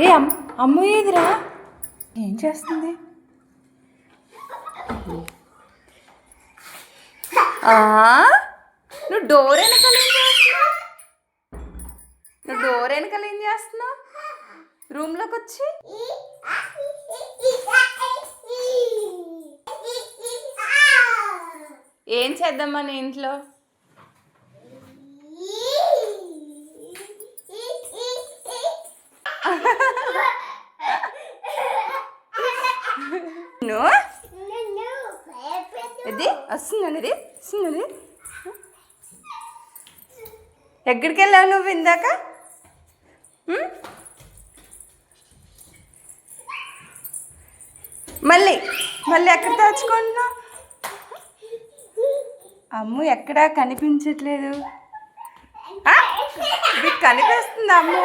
ఏ అమ్ము ఏదిరా ఏం చేస్తుంది? నువ్వు డోర్ వెనకాల ఏం చేస్తున్నావు? రూమ్లోకి వచ్చి ఏం చేద్దామా నీ ఇంట్లో? వస్తున్నాను ఎక్కడికి వెళ్ళావు నువ్వు ఇందాక? మళ్ళీ ఎక్కడ దాచుకుంటున్నావు? అమ్ము ఎక్కడా కనిపించట్లేదు. మీకు కనిపిస్తుంది అమ్ము.